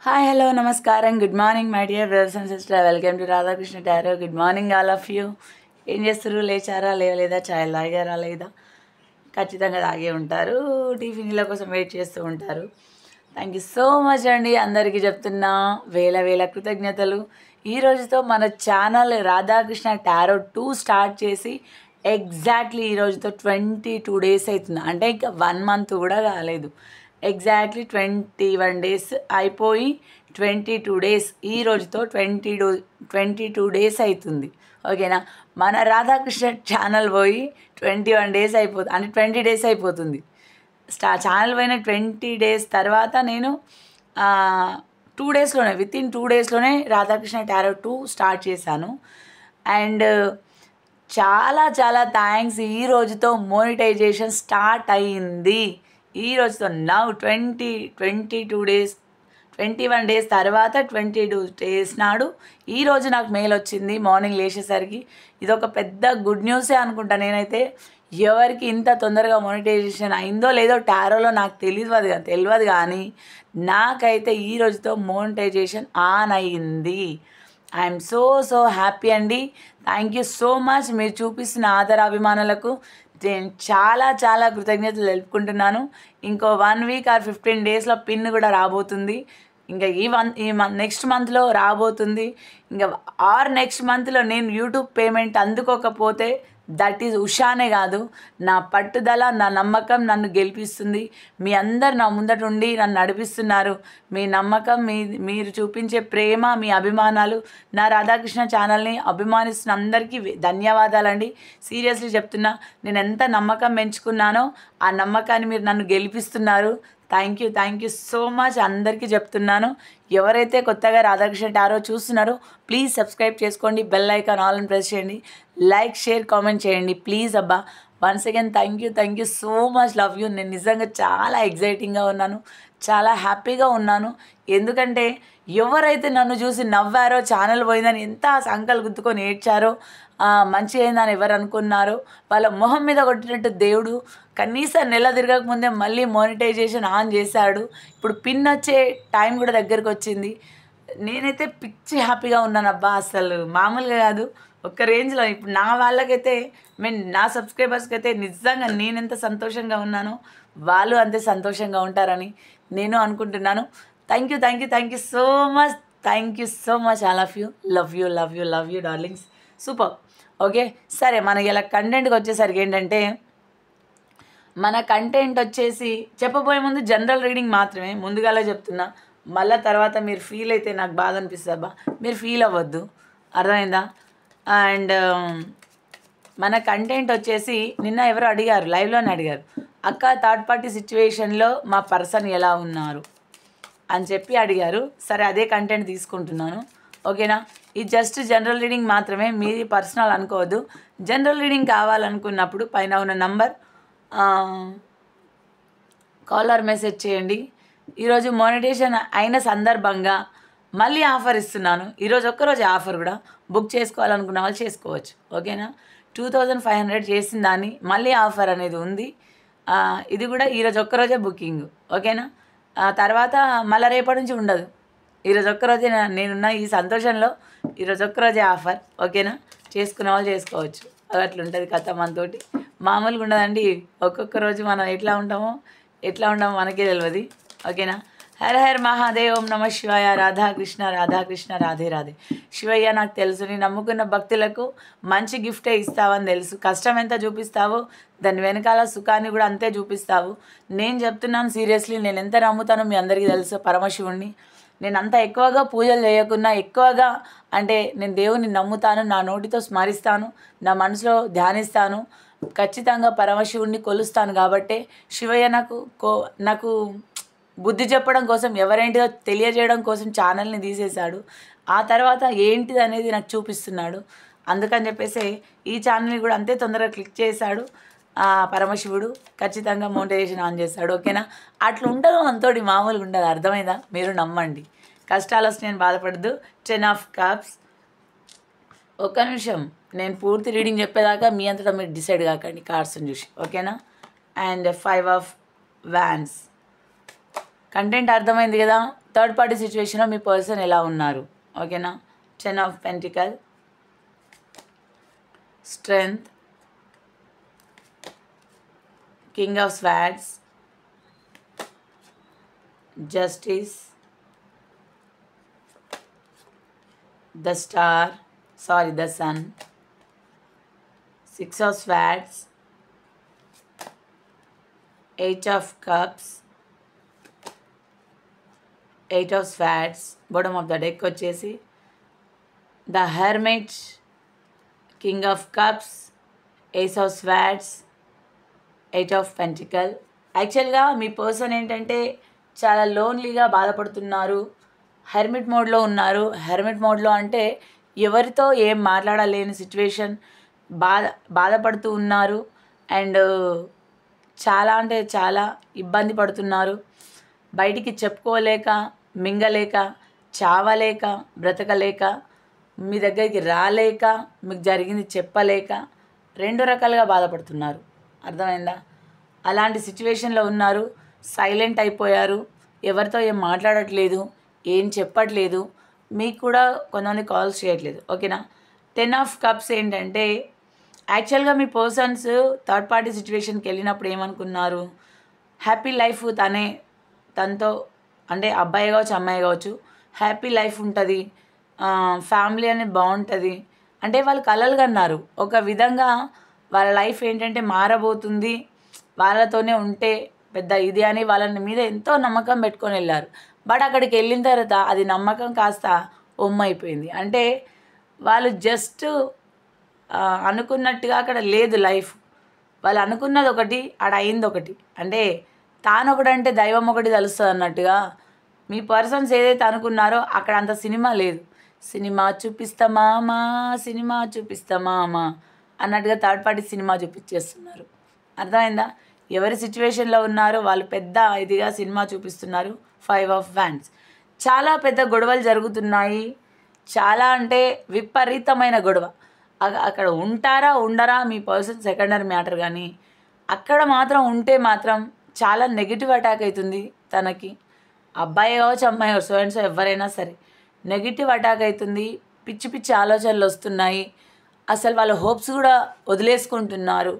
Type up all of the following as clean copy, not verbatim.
Hi hello నమస్కారం good morning my dear brothers and sister welcome to Radhakrishna tarot good morning all of you. ఏం చేస్తారు? లేచారా లేవలేదా? ఛాయ్ తాగారా లేదా? ఖచ్చితంగా తాగే ఉంటారు. టిఫిన్ల కోసం వెయిట్ చేస్తూ ఉంటారు. థ్యాంక్ యూ సో మచ్ అండి. అందరికీ చెప్తున్నా వేల వేల కృతజ్ఞతలు. ఈ రోజుతో మన ఛానల్ రాధాకృష్ణ టారో 2 స్టార్ట్ చేసి ఎగ్జాక్ట్లీ ఈ రోజుతో 22 డేస్ అవుతుంది. అంటే ఇంకా 1 మంత్ కూడా కాలేదు. ఎగ్జాక్ట్లీ 21 డేస్ అయిపోయి 22 డేస్ ఈ రోజుతో 22 డేస్ అవుతుంది. ఓకేనా? మన రాధాకృష్ణ ఛానల్ పోయి 21 డేస్ అయిపోతుంది, అంటే 20 డేస్ అయిపోతుంది. ఛానల్ పోయిన 20 డేస్ తర్వాత నేను 2 డేస్లోనే వితిన్ 2 డేస్లోనే రాధాకృష్ణ టారో 2 స్టార్ట్ చేశాను. అండ్ చాలా చాలా థ్యాంక్స్. ఈ రోజుతో మోనిటైజేషన్ స్టార్ట్ అయ్యింది. ఈ రోజుతో నవ్ 22 డేస్ 21 డేస్ తర్వాత 22 డేస్ నాడు ఈరోజు నాకు మెయిల్ వచ్చింది మార్నింగ్ లేచేసరికి. ఇదొక పెద్ద గుడ్ న్యూసే అనుకుంటా. నేనైతే ఎవరికి ఇంత తొందరగా మోనిటైజేషన్ అయిందో లేదో టారోలో నాకు తెలియదు కానీ నాకైతే ఈ రోజుతో మోనిటైజేషన్ ఆన్ అయ్యింది. ఐఎమ్ సో హ్యాపీ అండి. Thank you so much. మీరు చూపిస్తున్న ఆదరాభిమానులకు నేను చాలా చాలా కృతజ్ఞతలు తెలుపుకుంటున్నాను. ఇంకో 1 వీక్ ఆర్ 15 డేస్లో పిన్ కూడా రాబోతుంది. ఇంకా ఈ నెక్స్ట్ మంత్లో రాబోతుంది. ఇంకా నెక్స్ట్ మంత్లో నేను యూట్యూబ్ పేమెంట్ అందుకోకపోతే దట్ ఈజ్ ఉషానే కాదు, నా పట్టుదల, నా నమ్మకం నన్ను గెలిపిస్తుంది. మీ అందరు నా ముందట ఉండి నన్ను నడిపిస్తున్నారు. మీ నమ్మకం, మీరు చూపించే ప్రేమ, మీ అభిమానాలు, నా రాధాకృష్ణ ఛానల్ని అభిమానిస్తున్న అందరికీ ధన్యవాదాలండి. సీరియస్లీ చెప్తున్నా, నేను ఎంత నమ్మకం పెంచుకున్నానో ఆ నమ్మకాన్ని మీరు నన్ను గెలిపిస్తున్నారు. Thank you so much. అందరికీ చెప్తున్నాను, ఎవరైతే కొత్తగా రాధాకృష్ణ టారో చూస్తున్నారో ప్లీజ్ సబ్స్క్రైబ్ చేసుకోండి, బెల్ ఐకాన్ ఆల్ అని ప్రెస్ చేయండి, లైక్ షేర్ కామెంట్ చేయండి ప్లీజ్. అబ్బా, once again thank you so much. Love you. నేను నిజంగా చాలా ఎగ్జైటింగ్గా ఉన్నాను, చాలా హ్యాపీగా ఉన్నాను. ఎందుకంటే ఎవరైతే నన్ను చూసి నవ్వారో, ఛానల్ పోయిందని ఎంత సంకలు గుద్దుకొని ఏడ్చారో, మంచి అయిందని ఎవరు అనుకున్నారో వాళ్ళ మొహం మీద కొట్టినట్టు దేవుడు కనీసం నెల తిరగకముందే మళ్ళీ మోనిటైజేషన్ ఆన్ చేశాడు. ఇప్పుడు పిన్ వచ్చే టైం కూడా దగ్గరకు వచ్చింది. నేనైతే పిచ్చి హ్యాపీగా ఉన్నాను. అబ్బా, అసలు మామూలుగా కాదు, ఒక రేంజ్లో. ఇప్పుడు నా వాళ్ళకైతే నా సబ్స్క్రైబర్స్కి అయితే నిజంగా నేను ఎంత సంతోషంగా ఉన్నానో వాళ్ళు అంతే సంతోషంగా ఉంటారని నేను అనుకుంటున్నాను. Thank you so much all of you. Love you darlings. Super. Okay, సరే, మనకి ఇలా కంటెంట్కి వచ్చేసరికి ఏంటంటే, మన కంటెంట్ వచ్చేసి చెప్పబోయే ముందు జనరల్ రీడింగ్ మాత్రమే ముందుగానే చెప్తున్నా. మళ్ళీ తర్వాత మీరు ఫీల్ అయితే నాకు బాధ అనిపిస్తుంది. అబ్బా, మీరు ఫీల్ అవ్వద్దు, అర్థమైందా? అండ్ మన కంటెంట్ వచ్చేసి నిన్న ఎవరు అడిగారు, లైవ్లోనే అడిగారు, అక్క థర్డ్ పార్టీ సిచ్యువేషన్లో మా పర్సన్ ఎలా ఉన్నారు అని చెప్పి అడిగారు. సరే, అదే కంటెంట్ తీసుకుంటున్నాను. ఓకేనా? ఇది జస్ట్ జనరల్ రీడింగ్ మాత్రమే, మీది పర్సనల్ అనుకోవద్దు. జనరల్ రీడింగ్ కావాలనుకున్నప్పుడు పైన ఉన్న నంబర్ కాలర్ మెసేజ్ చేయండి. ఈరోజు మోనిటైజేషన్ అయిన సందర్భంగా మళ్ళీ ఆఫర్ ఇస్తున్నాను. ఈరోజు ఒక్కరోజు ఆఫర్ కూడా బుక్ చేసుకోవాలనుకున్న వాళ్ళు చేసుకోవచ్చు. ఓకేనా? 2500 చేసిన దాన్ని మళ్ళీ ఆఫర్ అనేది ఉంది. ఇది కూడా ఈరోజు ఒక్కరోజే బుకింగ్. ఓకేనా? తర్వాత మళ్ళీ రేపటి నుంచి ఉండదు. ఈరోజు ఒక్కరోజే నేనున్న ఈ సంతోషంలో ఈరోజు ఒక్కరోజే ఆఫర్. ఓకేనా? చేసుకునే వాళ్ళు చేసుకోవచ్చు. అట్లుంటుంది కథ మనతోటి. మామూలుగా ఉండదండి. ఒక్కొక్క రోజు మనం ఎట్లా ఉంటామో మనకే తెలియదు. ఓకేనా? హర హర మహాదేవ్. ఓం నమ శివాయ. రాధాకృష్ణ రాధే రాధే. శివయ్య, నాకు తెలుసు నీ నమ్ముకున్న భక్తులకు మంచి గిఫ్టే ఇస్తావని తెలుసు. కష్టం ఎంత చూపిస్తావో దాని వెనకాల సుఖాన్ని కూడా అంతే చూపిస్తావు. నేను చెప్తున్నాను సీరియస్లీ, నేను ఎంత నమ్ముతానో మీ అందరికీ తెలుసు. పరమశివుణ్ణి నేను అంత ఎక్కువగా పూజలు చేయకున్నా, ఎక్కువగా అంటే నేను దేవుని నమ్ముతాను, నా నోటితో స్మరిస్తాను, నా మనసులో ధ్యానిస్తాను, ఖచ్చితంగా పరమశివుణ్ణి కొలుస్తాను. కాబట్టే శివయ్య నాకు బుద్ధి చెప్పడం కోసం, ఎవరేంటిదో తెలియజేయడం కోసం ఛానల్ని తీసేశాడు. ఆ తర్వాత ఏంటిది అనేది నాకు చూపిస్తున్నాడు. అందుకని చెప్పేసి ఈ ఛానల్ని కూడా అంతే తొందరగా క్లిక్ చేశాడు పరమశివుడు. ఖచ్చితంగా మోనిటైజేషన్ ఆన్ చేశాడు. ఓకేనా? అట్లా ఉండదు మనతోటి, మామూలుగా ఉండదు. అర్థమైందా? మీరు నమ్మండి. కష్టాలు వస్తే నేను బాధపడద్దు. 10 ఆఫ్ కప్స్. ఒక్క నిమిషం, నేను పూర్తి రీడింగ్ చెప్పేదాకా మీ అంతటా మీరు డిసైడ్ కాకండి కార్డ్స్ని చూసి. ఓకేనా? And 5 of wands. కంటెంట్ అర్థమైంది కదా? థర్డ్ పార్టీ సిచ్యువేషన్లో మీ పర్సన్ ఎలా ఉన్నారు, ఓకేనా. 10 of pentacle, strength, king of swords, justice, the sun, 6 of swords, 8 of cups, 8 of swords. Bottom of the deck వచ్చేసి the hermit, king of cups, ace of swords, 8 of pentacle. యాక్చువల్గా మీ person ఏంటంటే చాలా లోన్లీగా బాధపడుతున్నారు, హెర్మిట్ మోడ్లో ఉన్నారు. Hermit మోడ్లో అంటే ఎవరితో ఏం మాట్లాడలేని సిచ్యువేషన్, బాధపడుతూ ఉన్నారు. అండ్ చాలా అంటే చాలా ఇబ్బంది పడుతున్నారు. బయటికి చెప్పుకోలేక, మింగలేక, చావలేక, బ్రతకలేక, మీ దగ్గరికి రాలేక, మీకు జరిగింది చెప్పలేక 2 రకాలుగా బాధపడుతున్నారు. అర్థమైందా? అలాంటి సిచ్యువేషన్లో ఉన్నారు. సైలెంట్ అయిపోయారు, ఎవరితో ఏం మాట్లాడట్లేదు, ఏం చెప్పట్లేదు, మీకు కూడా కొంతమంది కాల్స్ చేయట్లేదు, ఓకేనా. 10 ఆఫ్ కప్స్ ఏంటంటే యాక్చువల్గా మీ పర్సన్స్ థర్డ్ పార్టీ సిచ్యువేషన్కి వెళ్ళినప్పుడు ఏమనుకున్నారు, హ్యాపీ లైఫ్ తనతో అంటే అబ్బాయి కావచ్చు అమ్మాయి కావచ్చు, హ్యాపీ లైఫ్ ఉంటుంది, ఫ్యామిలీ అనేది బాగుంటుంది అంటే వాళ్ళు కలలు కన్నారు. ఒక విధంగా వాళ్ళ లైఫ్ ఏంటంటే మారబోతుంది, వాళ్ళతోనే ఉంటే పెద్ద ఇది అని వాళ్ళని మీద ఎంతో నమ్మకం పెట్టుకొని వెళ్ళారు. బట్ అక్కడికి వెళ్ళిన తర్వాత అది నమ్మకం కాస్త ఒమ్మైపోయింది. అంటే వాళ్ళు జస్ట్ అనుకున్నట్టుగా అక్కడ లేదు లైఫ్. వాళ్ళు అనుకున్నది ఒకటి, ఆడ అయింది ఒకటి. అంటే తానొకటంటే దైవం ఒకటి తెలుస్తుంది అన్నట్టుగా మీ పర్సన్స్ ఏదైతే అనుకున్నారో అక్కడ అంత సినిమా లేదు. సినిమా చూపిస్తామా, సినిమా చూపిస్తామా అన్నట్టుగా థర్డ్ పార్టీ సినిమా చూపించేస్తున్నారు. అర్థమైందా? ఎవరి సిచ్యువేషన్లో ఉన్నారో వాళ్ళు పెద్ద ఇదిగా సినిమా చూపిస్తున్నారు. 5 ఆఫ్ వ్యాండ్స్. చాలా పెద్ద గొడవలు జరుగుతున్నాయి. చాలా అంటే విపరీతమైన గొడవ. అక్కడ ఉంటారా ఉండరా మీ పర్సన్ సెకండరీ మ్యాటర్, కానీ అక్కడ మాత్రం ఉంటే మాత్రం చాలా నెగిటివ్ అటాక్ అవుతుంది తనకి. అబ్బాయి కావచ్చు అమ్మాయి కావచ్చు, సో అండ్ సో ఎవరైనా సరే నెగిటివ్ అటాక్ అవుతుంది. పిచ్చి పిచ్చి ఆలోచనలు వస్తున్నాయి. అసలు వాళ్ళ హోప్స్ కూడా వదిలేసుకుంటున్నారు.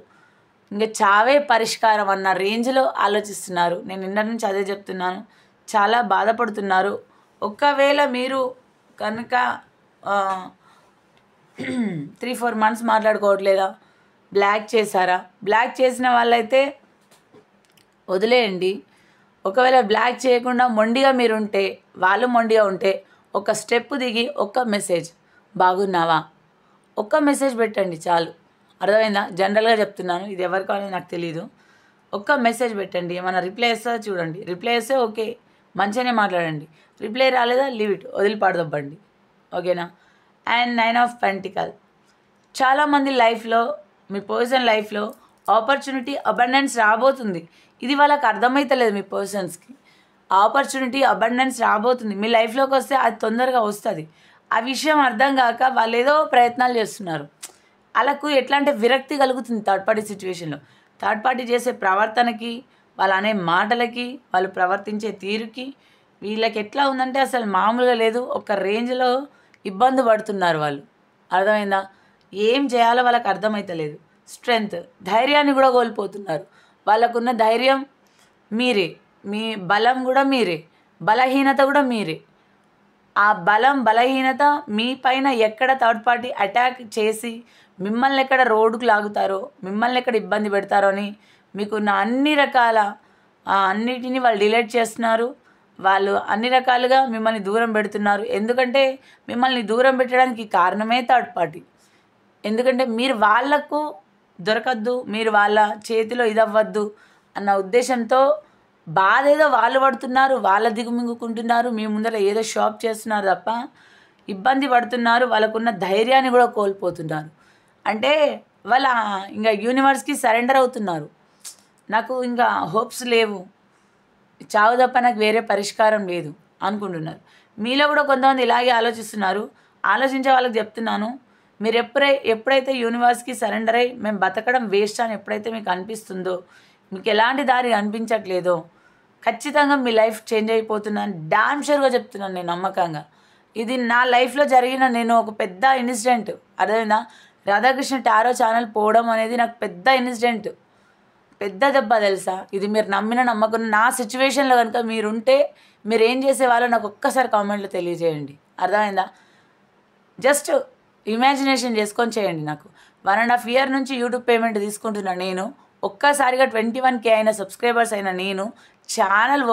ఇంకా చావే పరిష్కారం అన్న రేంజ్లో ఆలోచిస్తున్నారు. నేను నిన్న నుంచి అదే చెప్తున్నాను. చాలా బాధపడుతున్నారు. ఒకవేళ మీరు కనుక 3-4 మంత్స్ మాట్లాడుకోవట్లేదా, బ్లాక్ చేశారా? బ్లాక్ చేసిన వాళ్ళైతే వదిలేయండి. ఒకవేళ బ్లాక్ చేయకుండా మొండిగా మీరుంటే, వాళ్ళు మొండిగా ఉంటే ఒక స్టెప్ దిగి ఒక్క మెసేజ్, బాగున్నావా, ఒక్క మెసేజ్ పెట్టండి చాలు. అర్థమైందా? జనరల్గా చెప్తున్నాను, ఇది ఎవరికి అనేది నాకు తెలీదు. ఒక్క మెసేజ్ పెట్టండి. ఏమైనా రిప్లై వస్తుందో చూడండి. రిప్లై వస్తే ఓకే, మంచిగానే మాట్లాడండి. రిప్లై రాలేదా లీవ్ ఇట్, వదిలిపాడదొబ్బండి, ఓకేనా. And 9 of pentacle. చాలామంది లైఫ్లో, మీ పర్సన్ లైఫ్లో ఆపర్చునిటీ, అబండెన్స్ రాబోతుంది. ఇది వాళ్ళకి అర్థమవుతలేదు. మీ పర్సన్స్కి ఆపర్చునిటీ, అబండెన్స్ రాబోతుంది. మీ లైఫ్లోకి వస్తే అది తొందరగా వస్తుంది. ఆ విషయం అర్థం కాక వాళ్ళు ఏదో ప్రయత్నాలు చేస్తున్నారు. వాళ్ళకు ఎట్లా అంటే విరక్తి కలుగుతుంది థర్డ్ పార్టీ సిచ్యువేషన్లో. థర్డ్ పార్టీ చేసే ప్రవర్తనకి, వాళ్ళు అనే మాటలకి, వాళ్ళు ప్రవర్తించే తీరుకి వీళ్ళకి ఎట్లా ఉందంటే అసలు మామూలుగా లేదు. ఒక రేంజ్లో ఇబ్బంది పడుతున్నారు వాళ్ళు. అర్థమైందా? ఏం చేయాలో వాళ్ళకి అర్థమవుతలేదు. స్ట్రెంగ్త్, ధైర్యాన్ని కూడా కోల్పోతున్నారు. వాళ్ళకున్న ధైర్యం మీరే, మీ బలం కూడా మీరే, బలహీనత కూడా మీరే. ఆ బలం బలహీనత మీ పైన ఎక్కడ థర్డ్ పార్టీ అటాక్ చేసి మిమ్మల్ని ఎక్కడ రోడ్డుకు లాగుతారో, మిమ్మల్ని ఎక్కడ ఇబ్బంది పెడతారో అని మీకున్న అన్ని రకాల అన్నిటినీ వాళ్ళు డిలీట్ చేస్తున్నారు. వాళ్ళు అన్ని రకాలుగా మిమ్మల్ని దూరం పెడుతున్నారు. ఎందుకంటే మిమ్మల్ని దూరం పెట్టడానికి కారణమే థర్డ్ పార్టీ. ఎందుకంటే మీరు వాళ్లకు దొరకద్దు, మీరు వాళ్ళ చేతిలో ఇదవ్వద్దు అన్న ఉద్దేశంతో బాధ ఏదో వాళ్ళు పడుతున్నారు, వాళ్ళ దిగుమింగుకుంటున్నారు, మీ ముందర ఏదో షాప్ చేస్తున్నారు తప్ప ఇబ్బంది పడుతున్నారు. వాళ్ళకున్న ధైర్యాన్ని కూడా కోల్పోతున్నారు. అంటే వాళ్ళ ఇంకా యూనివర్స్కి సరెండర్ అవుతున్నారు. నాకు ఇంకా హోప్స్ లేవు, చావు తప్ప నాకు వేరే పరిష్కారం లేదు అనుకుంటున్నారు. మీలో కూడా కొంతమంది ఇలాగే ఆలోచిస్తున్నారు. ఆలోచించే వాళ్ళకి చెప్తున్నాను, మీరు ఎప్పుడైతే యూనివర్స్కి సరెండర్ అయ్యి మేము బతకడం వేస్ట్ అని ఎప్పుడైతే మీకు అనిపిస్తుందో, మీకు ఎలాంటి దారి అనిపించట్లేదో, ఖచ్చితంగా మీ లైఫ్ చేంజ్ అయిపోతుందని డామ్ షూర్గా చెప్తున్నాను నేను నమ్మకంగా. ఇది నా లైఫ్లో జరిగిన నేను ఒక పెద్ద ఇన్సిడెంట్. అర్థమైందా? రాధాకృష్ణ టారో ఛానల్ పోవడం అనేది నాకు పెద్ద ఇన్సిడెంట్, పెద్ద దెబ్బ తెలుసా. ఇది మీరు నమ్మిన నమ్మకం. నా సిచ్యువేషన్లో కనుక మీరుంటే మీరు ఏం చేసేవాళ్ళో నాకు ఒక్కసారి కామెంట్లో తెలియజేయండి. అర్థమైందా? జస్ట్ ఇమాజినేషన్ చేసుకొని చేయండి. నాకు 1.5 year నుంచి యూట్యూబ్ పేమెంట్ తీసుకుంటున్నా నేను. ఒక్కసారిగా 21K అయిన సబ్స్క్రైబర్స్ అయిన నేను ఛానల్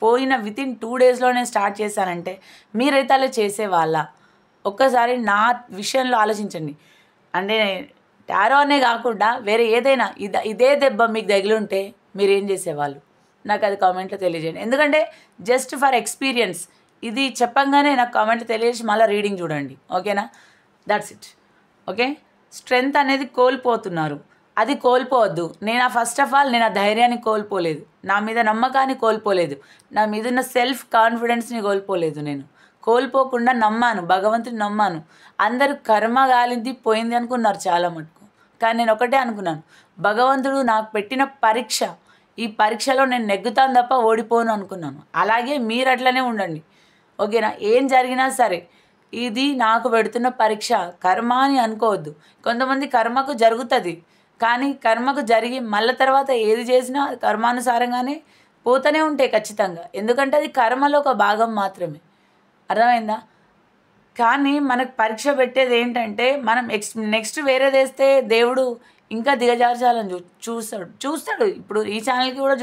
పోయిన వితిన్ 2 daysలో నేను స్టార్ట్ చేశానంటే మీరైతే అలా చేసేవాళ్ళ? ఒక్కసారి నా విషయంలో ఆలోచించండి. అంటే టారో అనే కాకుండా వేరే ఏదైనా ఇదే దెబ్బ మీకు తగిలుంటే మీరు ఏం చేసేవాళ్ళు? నాకు అది కామెంట్లో తెలియజేయండి. ఎందుకంటే జస్ట్ ఫర్ ఎక్స్పీరియన్స్ ఇది చెప్పంగానే నాకు కామెంట్లో తెలియజేసి మళ్ళీ రీడింగ్ చూడండి. ఓకేనా? That's it. ఓకే. స్ట్రెంగ్త్ అనేది కోల్పోతున్నారు, అది కోల్పోవద్దు. ఫస్ట్ ఆఫ్ ఆల్ నేను ఆ ధైర్యాన్ని కోల్పోలేదు, నా మీద నమ్మకాన్ని కోల్పోలేదు, నా మీద ఉన్న సెల్ఫ్ కాన్ఫిడెన్స్ని కోల్పోలేదు. నేను కోల్పోకుండా నమ్మాను, భగవంతుని నమ్మాను. అందరూ కర్మ గాలింది పోయింది అనుకున్నారు చాలా మటుకు. కానీ నేను ఒకటే అనుకున్నాను, భగవంతుడు నాకు పెట్టిన పరీక్ష, ఈ పరీక్షలో నేను నెగ్గుతాను తప్ప ఓడిపోను అనుకున్నాను. అలాగే మీరు అట్లనే ఉండండి. ఓకేనా? ఏం జరిగినా సరే ఇది నాకు పెడుతున్న పరీక్ష, కర్మ అని అనుకోవద్దు. కొంతమంది కర్మకు జరుగుతుంది, కానీ కర్మకు జరిగి మళ్ళీ తర్వాత ఏది చేసినా కర్మానుసారంగానే పోతూనే ఉంటాయి ఖచ్చితంగా. ఎందుకంటే అది కర్మలో ఒక భాగం మాత్రమే. అర్థమైందా? కానీ మనకు పరీక్ష పెట్టేది ఏంటంటే మనం నెక్స్ట్ వేరేది వేస్తే దేవుడు ఇంకా దిగజార్చాలని చూస్తాడు. ఇప్పుడు ఈ ఛానల్కి కూడా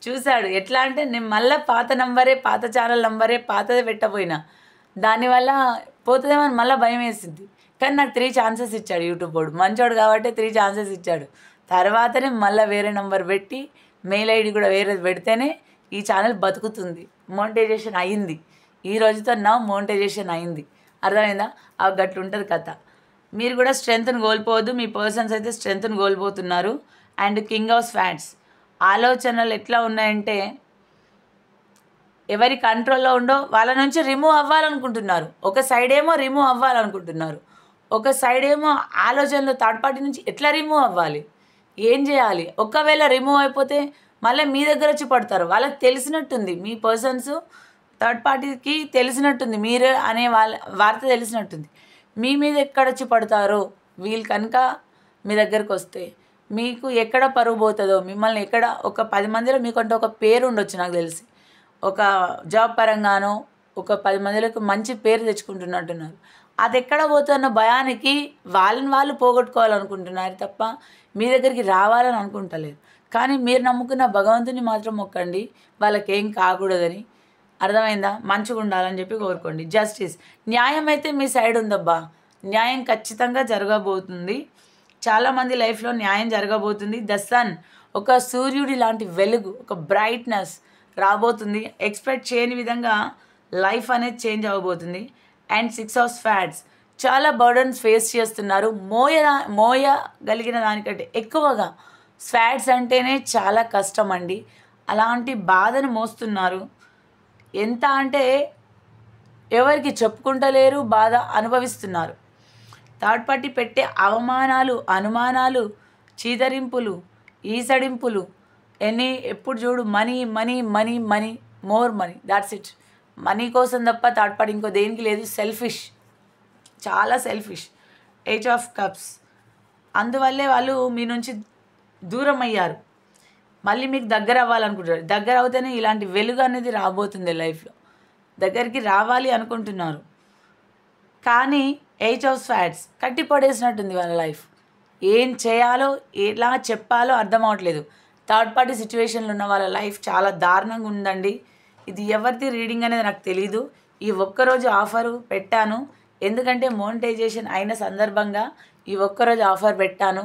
చూశాడు. ఎట్లా అంటే నేను మళ్ళీ పాత ఛానల్ నంబరే పాతదే పెట్టపోయినా దానివల్ల పోతుందేమని మళ్ళీ భయం వేసింది. కానీ నాకు 3 chances ఇచ్చాడు యూట్యూబ్ వాడు, మంచోడు కాబట్టి 3 chances ఇచ్చాడు. తర్వాతనే మళ్ళీ వేరే నెంబర్ పెట్టి మెయిల్ ఐడి కూడా వేరేది పెడితేనే ఈ ఛానల్ బతుకుతుంది. మోనిటైజేషన్ అయింది. ఈ రోజుతో నా మోనిటైజేషన్ అయింది. అర్థమైందా? ఆ గట్లు ఉంటుంది కథ. మీరు కూడా స్ట్రెంగ్త్ని కోల్పోవద్దు. మీ పర్సన్స్ అయితే స్ట్రెంగ్త్ని కోల్పోతున్నారు. అండ్ కింగ్ ఆఫ్ స్వాట్స్ ఆలోచనలు ఎట్లా ఉన్నాయంటే ఎవరి కంట్రోల్లో ఉండో వాళ్ళ నుంచి రిమూవ్ అవ్వాలనుకుంటున్నారు. ఒక సైడ్ ఏమో రిమూవ్ అవ్వాలనుకుంటున్నారు, ఒక సైడ్ ఏమో ఆలోచనలు థర్డ్ పార్టీ నుంచి ఎట్లా రిమూవ్ అవ్వాలి, ఏం చేయాలి. ఒకవేళ రిమూవ్ అయిపోతే మళ్ళీ మీ దగ్గర వచ్చి పడతారు. వాళ్ళకి తెలిసినట్టుంది, మీ పర్సన్స్ థర్డ్ పార్టీకి తెలిసినట్టుంది, మీరు అనే వార్త తెలిసినట్టుంది. మీ మీద ఎక్కడొచ్చి పడతారో వీళ్ళు కనుక మీ దగ్గరకు వస్తే మీకు ఎక్కడ పరుగు పోతుందో, మిమ్మల్ని ఎక్కడ ఒక 10 మందిలో మీకంటే ఒక పేరు ఉండొచ్చు. నాకు తెలిసి ఒక జాబ్ పరంగానో ఒక 10 మందిలకు మంచి పేరు తెచ్చుకుంటున్నట్టున్నారు. అది ఎక్కడ పోతున్న భయానికి వాళ్ళు పోగొట్టుకోవాలనుకుంటున్నారు తప్ప మీ దగ్గరికి రావాలని అనుకుంటలేరు. కానీ మీరు నమ్ముకున్న భగవంతుని మాత్రం మొక్కండి, వాళ్ళకేం కాకూడదని. అర్థమైందా? మంచిగా ఉండాలని చెప్పి కోరుకోండి. జస్టిస్, న్యాయం అయితే మీ సైడ్ ఉందబ్బా. న్యాయం ఖచ్చితంగా జరగబోతుంది. చాలామంది లైఫ్లో న్యాయం జరగబోతుంది. ద సన్, ఒక సూర్యుడి లాంటి వెలుగు, ఒక బ్రైట్నెస్ రాబోతుంది. ఎక్స్పెక్ట్ చేయని విధంగా లైఫ్ అనేది చేంజ్ అవ్వబోతుంది. అండ్ 6 of Swords, చాలా బర్డన్స్ ఫేస్ చేస్తున్నారు. మోయగలిగిన దానికంటే ఎక్కువగా స్వాడ్స్ అంటేనే చాలా కష్టం అండి. అలాంటి బాధను మోస్తున్నారు. ఎంత అంటే ఎవరికి చెప్పుకుంటలేరు, బాధ అనుభవిస్తున్నారు. థర్డ్ పార్టీ పెట్టే అవమానాలు, అనుమానాలు, చీదరింపులు, ఈసడింపులు, ఎప్పుడు చూడు money money money money, more money, that's it. Money కోసం తప్ప థర్డ్ పార్టీ ఇంకో దేనికి లేదు. సెల్ఫిష్, చాలా సెల్ఫిష్. ఏజ్ ఆఫ్ కప్స్, అందువల్లే వాళ్ళు మీ నుంచి దూరం అయ్యారు. మళ్ళీ మీకు దగ్గర అవ్వాలనుకుంటున్నారు. దగ్గర అవుతేనే ఇలాంటి వెలుగు అనేది రాబోతుంది లైఫ్లో. దగ్గరికి రావాలి అనుకుంటున్నారు, కానీ ఏజ్ ఆఫ్ స్వాడ్స్ కట్టి పడేసినట్టుంది వాళ్ళ లైఫ్. ఏం చేయాలో ఎలా చెప్పాలో అర్థం అవ్వట్లేదు. థర్డ్ పార్టీ సిచ్యువేషన్లో ఉన్న వాళ్ళ లైఫ్ చాలా దారుణంగా ఉందండి. ఇది ఎవరిది రీడింగ్ అనేది నాకు తెలీదు. ఈ ఒక్కరోజు ఆఫరు పెట్టాను, ఎందుకంటే మోనిటైజేషన్ అయిన సందర్భంగా ఈ ఒక్కరోజు ఆఫర్ పెట్టాను.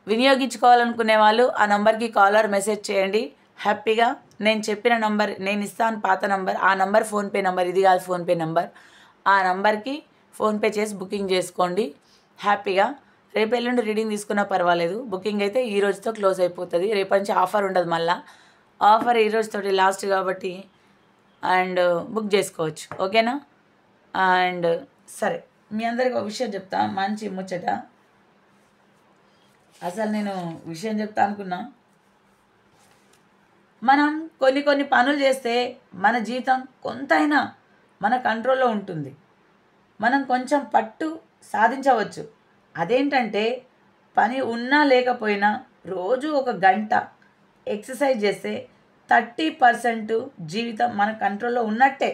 వినియోగించుకోవాలనుకునే వాళ్ళు ఆ నంబర్కి కాలర్ మెసేజ్ చేయండి. హ్యాపీగా నేను చెప్పిన నంబర్, నేను ఇస్తాను పాత నంబర్, ఆ నంబర్ ఫోన్పే నంబర్, ఇది కాదు ఫోన్పే నంబర్, ఆ నంబర్కి ఫోన్పే చేసి బుకింగ్ చేసుకోండి. హ్యాపీగా రేపు ఎల్లుండి రీడింగ్ తీసుకున్నా పర్వాలేదు. బుకింగ్ అయితే ఈ రోజుతో క్లోజ్ అయిపోతుంది. రేపటి నుంచి ఆఫర్ ఉండదు. మళ్ళీ ఆఫర్ ఈ రోజుతోటి లాస్ట్ కాబట్టి అండ్ బుక్ చేసుకోవచ్చు. ఓకేనా? అండ్ సరే, మీ అందరికి ఒక విషయం చెప్తా, మంచి ముచ్చట. అసలు నేను విషయం చెప్తా అనుకున్నా, మనం కొన్ని పనులు చేస్తే మన జీవితం కొంతైనా మన కంట్రోల్లో ఉంటుంది. మనం కొంచెం పట్టు సాధించవచ్చు. అదేంటంటే పని ఉన్నా లేకపోయినా రోజు ఒక గంట ఎక్సర్సైజ్ చేస్తే 30% జీవితం మన కంట్రోల్లో ఉన్నట్టే.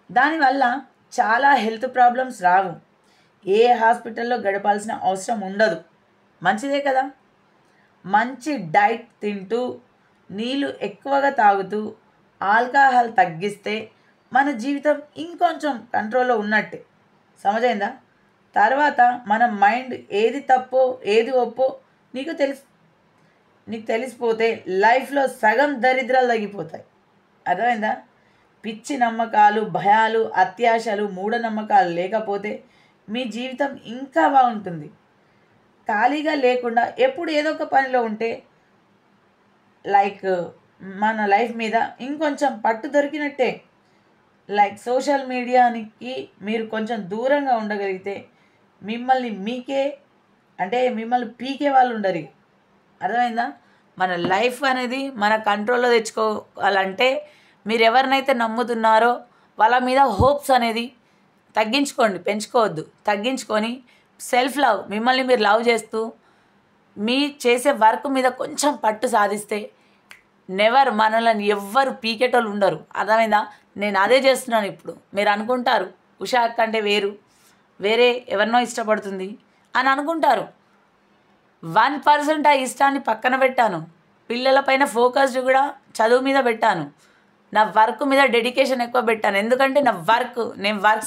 దానివల్ల చాలా హెల్త్ ప్రాబ్లమ్స్ రావు. ఏ హాస్పిటల్లో గడపాల్సిన అవసరం ఉండదు. మంచిదే కదా. మంచి డైట్ తింటూ నీళ్ళు ఎక్కువగా తాగుతూ ఆల్కహాల్ తగ్గిస్తే మన జీవితం ఇంకొంచెం కంట్రోల్లో ఉన్నట్టే. సమజైందా? తర్వాత మన మైండ్ ఏది తప్పో ఏది ఒప్పో నీకు తెలిసిపోతే లైఫ్లో సగం దరిద్రాలు తగ్గిపోతాయి. అర్థమైందా? పిచ్చి నమ్మకాలు, భయాలు, అత్యాశలు, మూఢనమ్మకాలు లేకపోతే మీ జీవితం ఇంకా బాగుంటుంది. ఖాళీగా లేకుండా ఎప్పుడు ఏదో ఒక పనిలో ఉంటే లైక్ మన లైఫ్ మీద ఇంకొంచెం పట్టు దొరికినట్టే. లైక్ సోషల్ మీడియానికి మీరు కొంచెం దూరంగా ఉండగలిగితే మిమ్మల్ని పీకే వాళ్ళు ఉండరు. అర్థమైందా? మన లైఫ్ అనేది మన కంట్రోల్లో తెచ్చుకోవాలంటే మీరు ఎవరినైతే నమ్ముతున్నారో వాళ్ళ మీద హోప్స్ అనేది పెంచుకోవద్దు. తగ్గించుకొని సెల్ఫ్ లవ్, మిమ్మల్ని మీరు లవ్ చేస్తూ మీ చేసే వర్క్ మీద కొంచెం పట్టు సాధిస్తే మనల్ని ఎవ్వరు పీకేటోళ్ళు ఉండరు. అర్థమైందా? నేను అదే చేస్తున్నాను. ఇప్పుడు మీరు అనుకుంటారు ఉషా అక్క అంటే వేరే ఎవరినో ఇష్టపడుతుంది అని అనుకుంటారు. 1% ఆ ఇష్టాన్ని పక్కన పెట్టాను. పిల్లలపైన ఫోకస్ కూడా చదువు మీద పెట్టాను. నా వర్క్ మీద డెడికేషన్ ఎక్కువ పెట్టాను. ఎందుకంటే నేను వర్క్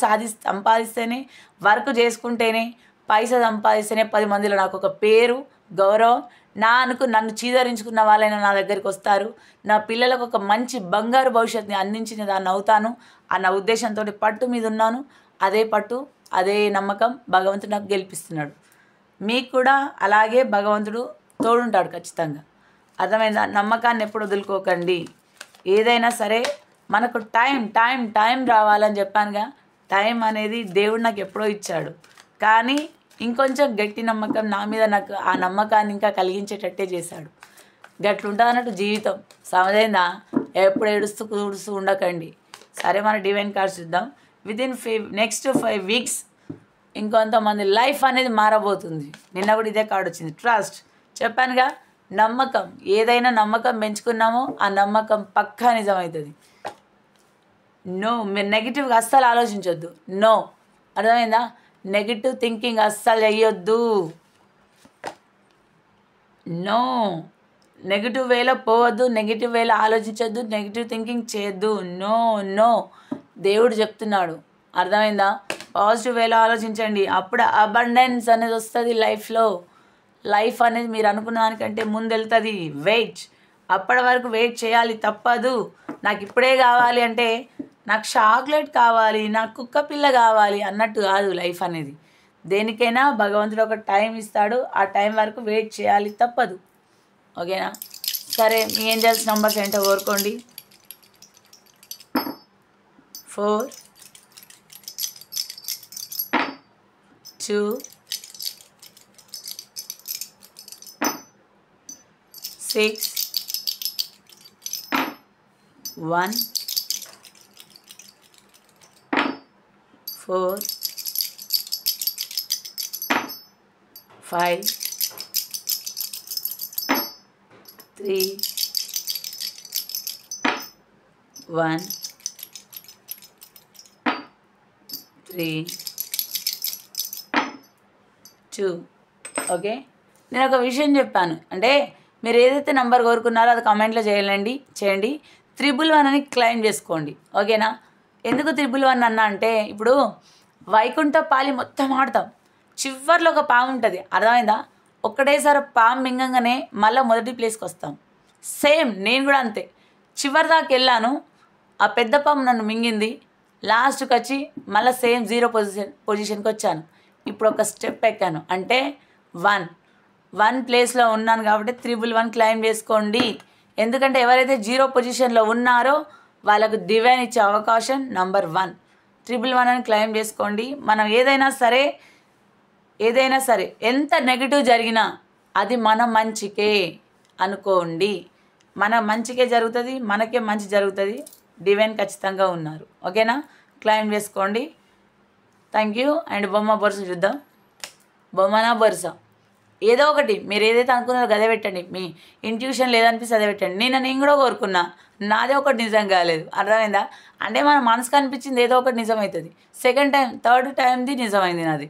సంపాదిస్తేనే, వర్క్ చేసుకుంటేనే, పైసా సంపాదిస్తేనే 10 మందిలో నాకు ఒక పేరు, గౌరవం, నన్ను చీదరించుకున్న వాళ్ళైనా నా దగ్గరికి వస్తారు. నా పిల్లలకు ఒక మంచి బంగారు భవిష్యత్తుని అందించిన దాన్ని అవుతాను అన్న ఉద్దేశంతో పట్టు మీద ఉన్నాను. అదే పట్టు, అదే నమ్మకం భగవంతుడు నాకు గెలిపిస్తున్నాడు. మీకు కూడా అలాగే భగవంతుడు తోడుంటాడు ఖచ్చితంగా. అర్థమైందా? నమ్మకాన్ని ఎప్పుడు వదులుకోకండి. ఏదైనా సరే మనకు టైం రావాలని చెప్పానుగా. టైం అనేది దేవుడు నాకు ఎప్పుడో ఇచ్చాడు. కానీ ఇంకొంచెం గట్టి నమ్మకం నా మీద నాకు ఆ నమ్మకాన్ని ఇంకా కలిగించేటట్టే చేశాడు. గట్లుంటుంది అన్నట్టు జీవితం. సమజైందా? ఎప్పుడు ఏడుస్తూ కూడుస్తూ ఉండకండి. సరే, మన డివైన్ కార్డ్స్ చూద్దాం. విదిన్ నెక్స్ట్ 5 వీక్స్ ఇంకొంతమంది లైఫ్ అనేది మారబోతుంది. నిన్న కూడా ఇదే కార్డు వచ్చింది, ట్రస్ట్. చెప్పానుగా, నమ్మకం. ఏదైనా నమ్మకం పెంచుకున్నామో ఆ నమ్మకం పక్కా నిజమవుతుంది. మీరు నెగిటివ్గా అస్సలు ఆలోచించొద్దు. అర్థమైందా? నెగిటివ్ థింకింగ్ అస్సలు చెయ్యొద్దు. నెగిటివ్ వేలో పోవద్దు, నెగిటివ్ వేలో ఆలోచించొద్దు, నెగిటివ్ థింకింగ్ చేయొద్దు. దేవుడు చెప్తున్నాడు. అర్థమైందా? పాజిటివ్ వేలో ఆలోచించండి. అప్పుడు అబండెన్స్ అనేది వస్తుంది లైఫ్లో. లైఫ్ అనేది మీరు అనుకున్న దానికంటే ముందు వెళ్తుంది. అప్పటి వరకు వెయిట్ చేయాలి, తప్పదు. నాకు ఇప్పుడే కావాలి అంటే నాకు చాక్లెట్ కావాలి, నాకు కుక్క పిల్ల కావాలి అన్నట్టు కాదు లైఫ్ అనేది. దేనికైనా భగవంతుడు ఒక టైం ఇస్తాడు. ఆ టైం వరకు వెయిట్ చేయాలి, తప్పదు. ఓకేనా? సరే, మీ ఏంజల్స్ నెంబర్స్ ఏంటో కోరుకోండి. 4 2 6 1 4 5 3 1 3 2. ఓకే, నేను ఒక విషయం చెప్పాను. అంటే మీరు ఏదైతే నెంబర్ కోరుకున్నారో అది కామెంట్లో చేయండి. 111 అని క్లెయిమ్ చేసుకోండి. ఓకేనా? ఎందుకు 111 అన్నా అంటే, ఇప్పుడు వైకుంఠ పాలి మొత్తం ఆడతాం, చివర్లో ఒక పాము ఉంటుంది. అర్థమైందా? ఒక్కటేసారి పాము మింగంగానే మళ్ళీ మొదటి ప్లేస్కి వస్తాం. సేమ్ నేను కూడా అంతే. చివరి దాకా వెళ్ళాను, ఆ పెద్ద పాము నన్ను మింగింది. లాస్ట్కి వచ్చి మళ్ళీ సేమ్ 0 పొజిషన్కి వచ్చాను. ఇప్పుడు ఒక స్టెప్ ఎక్కాను అంటే 1 ప్లేస్లో ఉన్నాను. కాబట్టి 111 క్లెయిమ్ చేసుకోండి. ఎందుకంటే ఎవరైతే 0 పొజిషన్లో ఉన్నారో వాళ్ళకు డివైన్ ఇచ్చే అవకాశం నంబర్ 1. 111 అని క్లెయిమ్ చేసుకోండి. మనం ఏదైనా సరే ఎంత నెగిటివ్ జరిగినా అది మన మంచికే అనుకోండి. మన మంచికే జరుగుతుంది, మనకే మంచి జరుగుతుంది. డివైన్ ఖచ్చితంగా ఉన్నారు. ఓకేనా? క్లైమ్ చేసుకోండి. Thank you. అండ్ బొమ్మ బొరుస చూద్దాం. బొమ్మనా బొరుస ఏదో ఒకటి మీరు ఏదైతే అనుకున్నారో అదే పెట్టండి. మీ ఇంట్యూషన్ లేదనిపిస్తే అదే పెట్టండి. నేను కూడా కోరుకున్నా, నాదే ఒకటి నిజం కాలేదు. అర్థమైందా? అంటే మన మనసుకు అనిపించింది ఏదో ఒకటి నిజమవుతుంది. సెకండ్ టైం, థర్డ్ టైంది నిజమైంది నాది.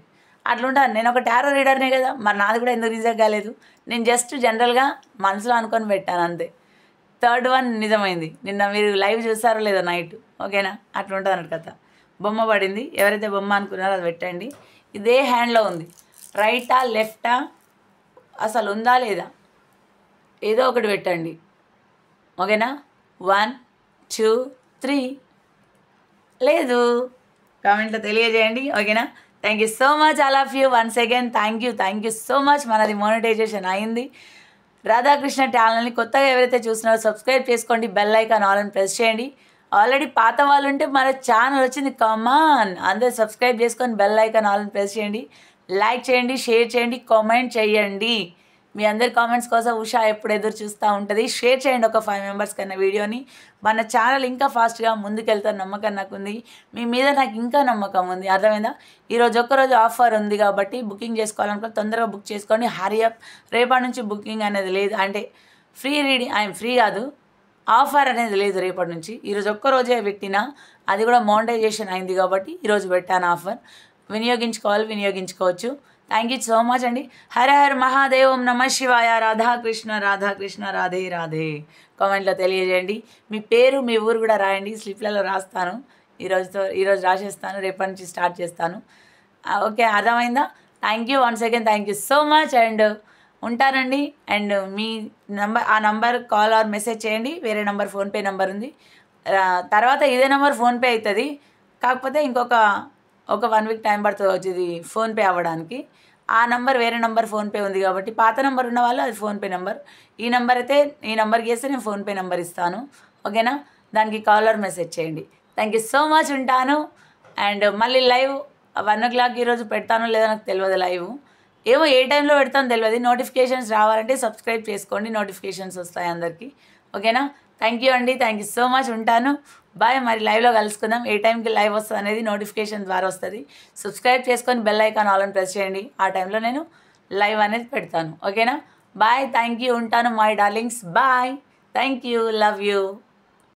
అట్లుంటాను. నేను ఒక టారో రీడర్నే కదా, మరి నాది కూడా ఎందుకు నిజం కాలేదు? నేను జస్ట్ జనరల్గా మనసులో అనుకొని పెట్టాను అంతే. థర్డ్ వన్ నిజమైంది. నిన్న మీరు లైవ్ చూసారో లేదో నైట్. ఓకేనా? అట్లుంటుంది అన్నట్టు కథ. బొమ్మ పడింది. ఎవరైతే బొమ్మ అనుకున్నారో అది పెట్టండి. ఇదే హ్యాండ్లో ఉంది. రైటా లెఫ్టా అసలు ఉందా లేదా ఏదో ఒకటి పెట్టండి. ఓకేనా? 1 2 3 లేదు, కామెంట్లో తెలియజేయండి. ఓకేనా? Thank you so much all of you. Once again thank you so much. మనది మోనిటైజేషన్ అయింది. రాధాకృష్ణ ఛానల్ని కొత్తగా ఎవరైతే చూస్తున్నారో సబ్స్క్రైబ్ చేసుకోండి. బెల్ ఐకాన్ ఆల్ అని ప్రెస్ చేయండి. ఆల్రెడీ పాత వాళ్ళు ఉంటే మన ఛానల్ వచ్చింది. కమాన్ అందరూ సబ్స్క్రైబ్ చేసుకొని బెల్ ఐకాన్ ఆల్ అని ప్రెస్ చేయండి. లైక్ చేయండి, షేర్ చేయండి, కామెంట్ చేయండి. మీ అందరి కామెంట్స్ కోసం ఉషా ఎప్పుడు ఎదురు చూస్తూ ఉంటుంది. షేర్ చేయండి ఒక 5 మెంబర్స్ కన్నా వీడియోని. మన ఛానల్ ఇంకా ఫాస్ట్గా ముందుకెళ్తాను నమ్మకం నాకు ఉంది. మీ మీద నాకు ఇంకా నమ్మకం ఉంది. అర్థమైందా? ఈరోజు ఒక్కరోజు ఆఫర్ ఉంది కాబట్టి బుకింగ్ చేసుకోవాలనుకుంటే తొందరగా బుక్ చేసుకోండి. హరియప్. రేపటి నుంచి బుకింగ్ అనేది లేదు, అంటే ఫ్రీ రీడింగ్ ఐఎమ్ ఫ్రీ కాదు, ఆఫర్ అనేది లేదు రేపటి నుంచి. ఈరోజు ఒక్కరోజే పెట్టినా, అది కూడా మోనిటైజేషన్ అయింది కాబట్టి ఈరోజు పెట్టాను ఆఫర్. వినియోగించుకోవచ్చు. థ్యాంక్ యూ సో మచ్ అండి. హర హర మహాదేవం నమ శివాయ. రాధాకృష్ణ రాధే రాధే. కామెంట్లో తెలియజేయండి. మీ పేరు, మీ ఊరు కూడా రాయండి. స్లిప్లలో రాస్తాను. ఈరోజు రాసేస్తాను, రేపటి నుంచి స్టార్ట్ చేస్తాను. ఓకే, అర్థమైందా? Thank you once again. Thank you so much. And ఉంటానండి. అండ్ మీ ఆ నంబర్ కాల్ ఆర్ మెసేజ్ చేయండి. వేరే నంబర్ ఫోన్పే నెంబర్ ఉంది. తర్వాత ఇదే నెంబర్ ఫోన్పే అవుతుంది. కాకపోతే ఒక 1 వీక్ టైం పడుతుంది వచ్చేది ఫోన్పే అవ్వడానికి. ఆ నెంబర్ వేరే నెంబర్ ఫోన్పే ఉంది కాబట్టి పాత నెంబర్ ఉన్న వాళ్ళు అది ఫోన్పే నెంబర్. ఈ నెంబర్ అయితే ఈ నెంబర్కి వేస్తే నేను ఫోన్పే నెంబర్ ఇస్తాను. ఓకేనా? దానికి కాలర్ మెసేజ్ చేయండి. Thank you so much. ఉంటాను. అండ్ మళ్ళీ లైవ్ 1 o'clock ఈరోజు పెడతానో లేదో నాకు తెలియదు. లైవ్ ఏమో ఏ టైంలో పెడతానో తెలియదు. నోటిఫికేషన్స్ రావాలంటే సబ్స్క్రైబ్ చేసుకోండి, నోటిఫికేషన్స్ వస్తాయి అందరికీ. ఓకేనా? థ్యాంక్ యూ అండి. Thank you so much. ఉంటాను. బాయ్. మరి లైవ్లో కలుసుకుందాం. ఏ టైంకి లైవ్ వస్తుంది అనేది నోటిఫికేషన్ ద్వారా వస్తుంది. సబ్స్క్రైబ్ చేసుకొని బెల్ ఐకాన్ ఆల్ అని ప్రెస్ చేయండి. ఆ టైంలో నేను లైవ్ అనేది పెడతాను. ఓకేనా? బాయ్. Thank you. ఉంటాను my darlings. Bye. Thank you. Love you.